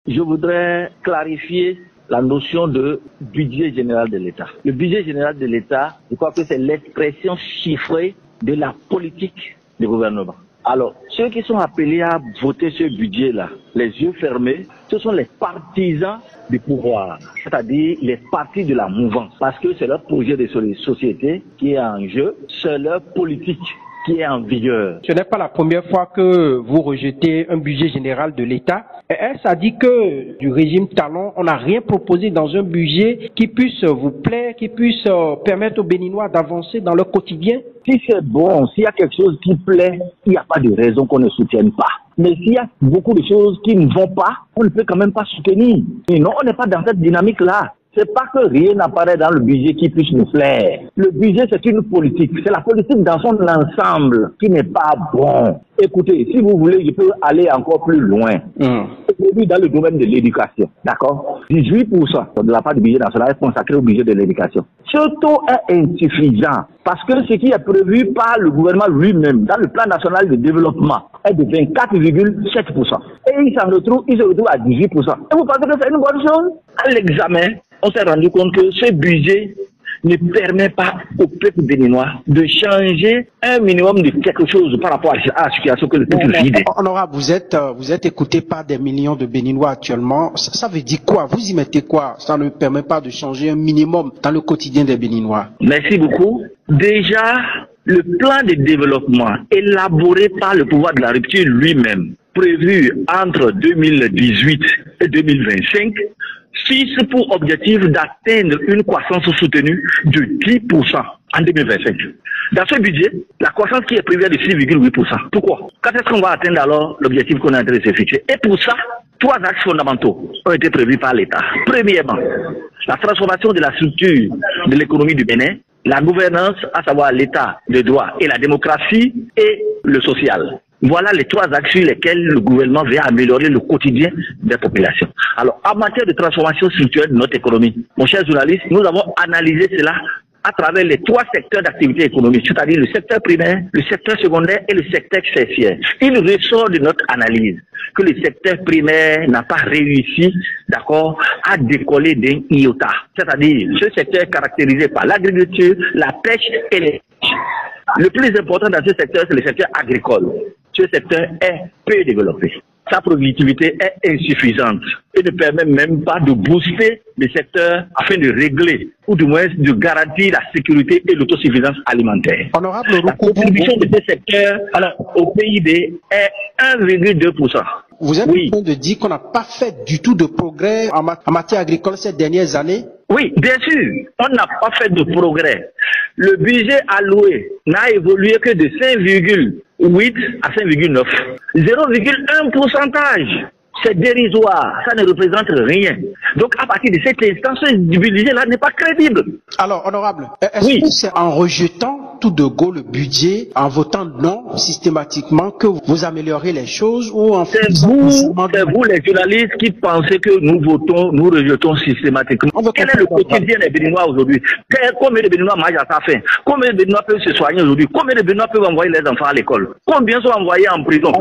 Je voudrais clarifier la notion de budget général de l'État. Le budget général de l'État, je crois que c'est l'expression chiffrée de la politique du gouvernement. Alors, ceux qui sont appelés à voter ce budget-là, les yeux fermés, ce sont les partisans du pouvoir, c'est-à-dire les partis de la mouvance, parce que c'est leur projet de société qui est en jeu, c'est leur politique qui est en vigueur. Ce n'est pas la première fois que vous rejetez un budget général de l'État. Est-ce à dire que du régime Talon, on n'a rien proposé dans un budget qui puisse vous plaire, qui puisse permettre aux Béninois d'avancer dans leur quotidien? Si c'est bon, s'il y a quelque chose qui plaît, il n'y a pas de raison qu'on ne soutienne pas. Mais s'il y a beaucoup de choses qui ne vont pas, on ne peut quand même pas soutenir. Sinon, on n'est pas dans cette dynamique-là. C'est pas que rien n'apparaît dans le budget qui puisse nous plaire. Le budget, c'est une politique. C'est la politique dans son ensemble qui n'est pas bon. Écoutez, si vous voulez, je peux aller encore plus loin. Aujourd'hui, dans le domaine de l'éducation, d'accord, 18% de la part du budget national est consacré au budget de l'éducation. Ce taux est insuffisant parce que ce qui est prévu par le gouvernement lui-même dans le plan national de développement est de 24,7%. Et il se retrouve à 18%. Et vous pensez que c'est une bonne chose? À l'examen, on s'est rendu compte que ce budget ne permet pas au peuple béninois de changer un minimum de quelque chose par rapport à la situation que le peuple vit. Honorable, vous êtes écouté par des millions de Béninois actuellement. Ça veut dire quoi? Vous y mettez quoi? Ça ne permet pas de changer un minimum dans le quotidien des Béninois. Merci beaucoup. Déjà, le plan de développement élaboré par le pouvoir de la rupture lui-même, prévu entre 2018 et 2025, fixe pour objectif d'atteindre une croissance soutenue de 10% en 2025. Dans ce budget, la croissance qui est prévue est de 6,8%. Pourquoi? Quand est-ce qu'on va atteindre alors l'objectif qu'on est en train de se fixer? Et pour ça, 3 axes fondamentaux ont été prévus par l'État. Premièrement, la transformation de la structure de l'économie du Bénin, la gouvernance, à savoir l'État de droit et la démocratie, et le social. Voilà les 3 axes sur lesquels le gouvernement veut améliorer le quotidien des populations. Alors, en matière de transformation structurelle de notre économie, mon cher journaliste, nous avons analysé cela à travers les 3 secteurs d'activité économique, c'est-à-dire le secteur primaire, le secteur secondaire et le secteur tertiaire. Il ressort de notre analyse que le secteur primaire n'a pas réussi, d'accord, à décoller d'un iota. C'est-à-dire, ce secteur est caractérisé par l'agriculture, la pêche et les pêches. Le plus important dans ce secteur, c'est le secteur agricole. Ce secteur est peu développé. Sa productivité est insuffisante et ne permet même pas de booster le secteur afin de régler ou du moins de garantir la sécurité et l'autosuffisance alimentaire. Honorable, la contribution de ce secteur au PIB est 1,2%. Vous êtes en train de dire qu'on n'a pas fait du tout de progrès en matière agricole ces dernières années? Oui, bien sûr, on n'a pas fait de progrès. Le budget alloué n'a évolué que de 5,8 à 5,9. 0,1 pourcentage. C'est dérisoire, ça ne représente rien. Donc à partir de cet instant, ce budget-là n'est pas crédible. Alors, honorable, est-ce que c'est en rejetant tout de go le budget, en votant non systématiquement, que vous améliorez les choses, ou en fait c'est vous les journalistes qui pensez que nous votons, nous rejetons systématiquement. Quel est le quotidien des Béninois aujourd'hui? Combien de Béninois mangent à sa faim? Combien de Béninois peuvent se soigner aujourd'hui? Combien de Béninois peuvent envoyer les enfants à l'école? Combien sont envoyés en prison?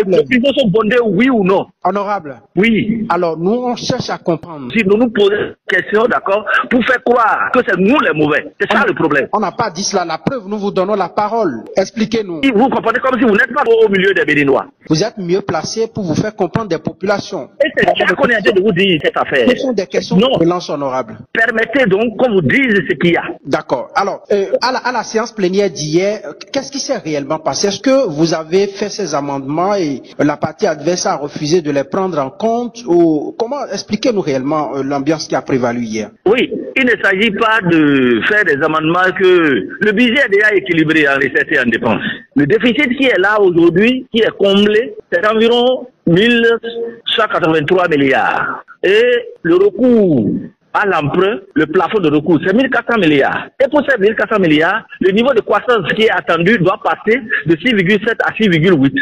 Les prisons sont bondées, oui ou non? Honorable. Oui. Alors, nous, on cherche à comprendre. Si nous nous posons des questions, d'accord, pour faire croire que c'est nous les mauvais. C'est ça le problème. On n'a pas dit cela. La preuve, nous vous donnons la parole. Expliquez-nous. Vous comprenez comme si vous n'êtes pas au milieu des Béninois. Vous êtes mieux placé pour vous faire comprendre des populations. Et c'est ça qu'on est en train de vous dire, cette affaire. Ce sont des questions de relance honorable. Permettez donc qu'on vous dise ce qu'il y a. D'accord. Alors, à la séance plénière d'hier, qu'est-ce qui s'est réellement passé? Est-ce que vous avez fait ces amendements et la partie adverse a refusé de les prendre en compte, ou comment expliquez-nous réellement l'ambiance qui a prévalu hier? Oui, il ne s'agit pas de faire des amendements que le budget est déjà équilibré en recettes et en dépenses. Le déficit qui est là aujourd'hui, qui est comblé, c'est environ 1183 milliards. Et le recours à l'emprunt, le plafond de recours, c'est 1400 milliards. Et pour ces 1400 milliards, le niveau de croissance qui est attendu doit passer de 6,7 à 6,8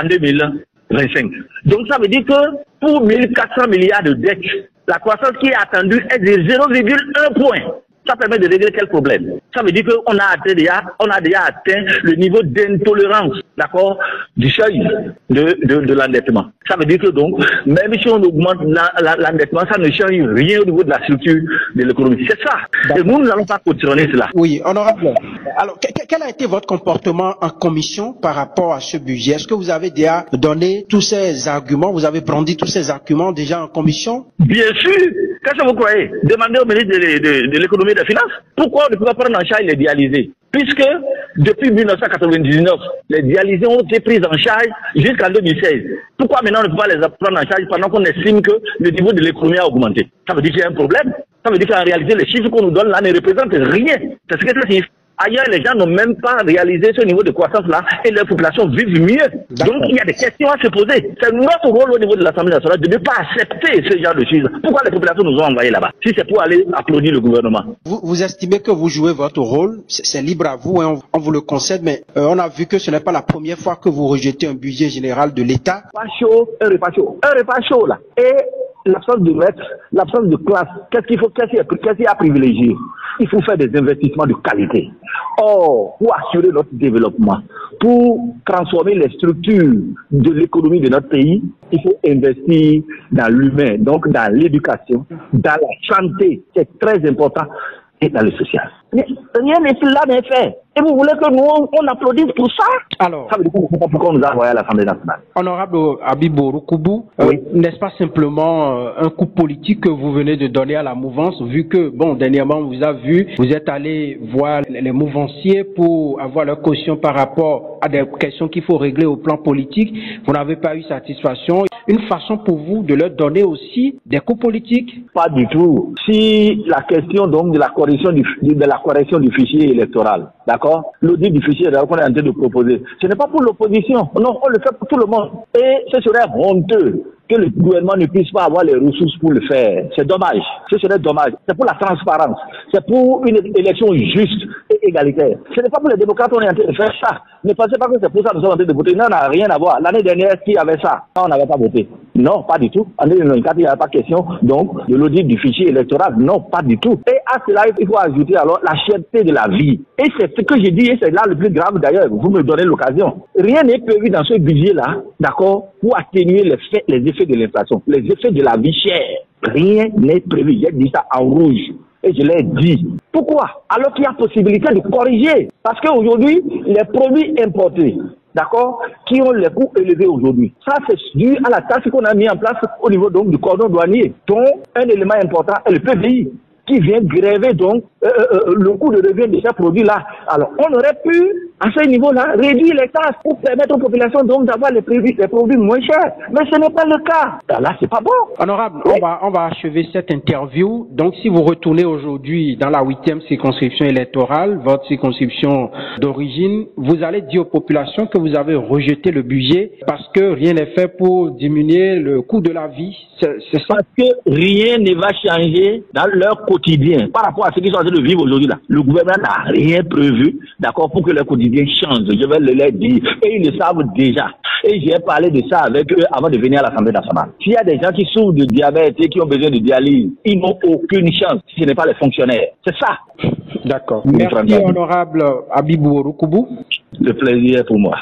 en 2025. Donc ça veut dire que pour 1400 milliards de dettes, la croissance qui est attendue est de 0,1 point. Ça permet de régler quel problème? Ça veut dire qu'on a déjà atteint le niveau d'intolérance, d'accord, du seuil de l'endettement. Ça veut dire que donc, même si on augmente l'endettement, ça ne change rien au niveau de la structure de l'économie. C'est ça. Et nous n'allons pas continuer cela. Oui, honorable. Alors, quel a été votre comportement en commission par rapport à ce budget? Est-ce que vous avez déjà donné tous ces arguments, vous avez brandi tous ces arguments déjà en commission? Bien sûr. Qu'est-ce que vous croyez? Demandez au ministre de l'économie et des finances. Pourquoi on ne peut pas prendre en charge les dialysés? Puisque depuis 1999, les dialysés ont été pris en charge jusqu'en 2016. Pourquoi maintenant on ne peut pas les prendre en charge pendant qu'on estime que le niveau de l'économie a augmenté? Ça veut dire qu'il y a un problème. Ça veut dire qu'en réalité, les chiffres qu'on nous donne là ne représentent rien. C'est ce que ça signifie. Ailleurs, les gens n'ont même pas réalisé ce niveau de croissance-là et leur population vit mieux. Donc, il y a des questions à se poser. C'est notre rôle au niveau de l'Assemblée nationale de ne pas accepter ce genre de choses. Pourquoi les populations nous ont envoyés là-bas? Si c'est pour aller applaudir le gouvernement. Vous estimez que vous jouez votre rôle, c'est libre à vous, hein, on vous le concède, mais on a vu que ce n'est pas la première fois que vous rejetez un budget général de l'État. Pas chaud, un repas chaud. Un repas chaud là. Et l'absence de maître, l'absence de classe, qu'est-ce qu'il y a à privilégier? Il faut faire des investissements de qualité. Or, pour assurer notre développement, pour transformer les structures de l'économie de notre pays, il faut investir dans l'humain, donc dans l'éducation, dans la santé, c'est très important, et dans le social. Mais rien n'est fait. Et vous voulez que nous, on applaudisse pour ça? Alors, ça veut dire qu'on ne sait pas pourquoi on nous a envoyé à l'Assemblée nationale. Honorable Habib Ouroukoubou, oui. N'est-ce pas simplement un coup politique que vous venez de donner à la mouvance, vu que, bon, dernièrement, on vous a vu, vous êtes allé voir les mouvanciers pour avoir leur caution par rapport à des questions qu'il faut régler au plan politique. Vous n'avez pas eu satisfaction. Une façon pour vous de leur donner aussi des coups politiques? Pas du tout. Si la question donc de la correction du fichier électoral, d'accord, l'audit du fichier électoral qu'on est en train de proposer, ce n'est pas pour l'opposition, non, on le fait pour tout le monde. Et ce serait honteux que le gouvernement ne puisse pas avoir les ressources pour le faire. C'est dommage. Ce serait dommage. C'est pour la transparence. C'est pour une élection juste et égalitaire. Ce n'est pas pour les démocrates qu'on est en train de faire ça. Ne pensez pas que c'est pour ça que nous sommes en train de voter. Non, ça n'a rien à voir. L'année dernière, qui avait ça? On n'avait pas voté. Non, pas du tout. En 2024, il n'y avait pas question donc de l'audit du fichier électoral. Non, pas du tout. Et à cela, il faut ajouter alors la cherté de la vie. Et c'est ce que j'ai dit, et c'est là le plus grave d'ailleurs. Vous me donnez l'occasion. Rien n'est prévu dans ce budget-là, d'accord, pour atténuer les effets de l'inflation, les effets de la vie chère. Rien n'est prévu. J'ai dit ça en rouge. Et je l'ai dit. Pourquoi? Alors qu'il y a possibilité de corriger. Parce qu'aujourd'hui, les produits importés, d'accord, qui ont les coûts élevés aujourd'hui, ça c'est dû à la taxe qu'on a mis en place au niveau donc du cordon douanier, dont un élément important est le PVI, qui vient gréver donc le coût de revient de ces produits-là. Alors, on aurait pu, à ce niveau-là, réduire les taxes pour permettre aux populations donc d'avoir les produits moins chers. Mais ce n'est pas le cas. Alors là, c'est pas bon. Honorable, oui. on va achever cette interview. Donc, si vous retournez aujourd'hui dans la 8e circonscription électorale, votre circonscription d'origine, vous allez dire aux populations que vous avez rejeté le budget parce que rien n'est fait pour diminuer le coût de la vie. C'est ça? Parce que rien ne va changer dans leur quotidien par rapport à ce qu'ils sont en train de vivre aujourd'hui là. Le gouvernement n'a rien prévu, d'accord, pour que leur quotidien change. Je vais le leur dire. Et ils le savent déjà. Et j'ai parlé de ça avec eux avant de venir à l'Assemblée nationale. S'il y a des gens qui souffrent de diabète et qui ont besoin de dialyse, ils n'ont aucune chance si ce n'est pas les fonctionnaires. C'est ça. D'accord. Merci, honorable Habib Ouroukoubou. Le plaisir est pour moi.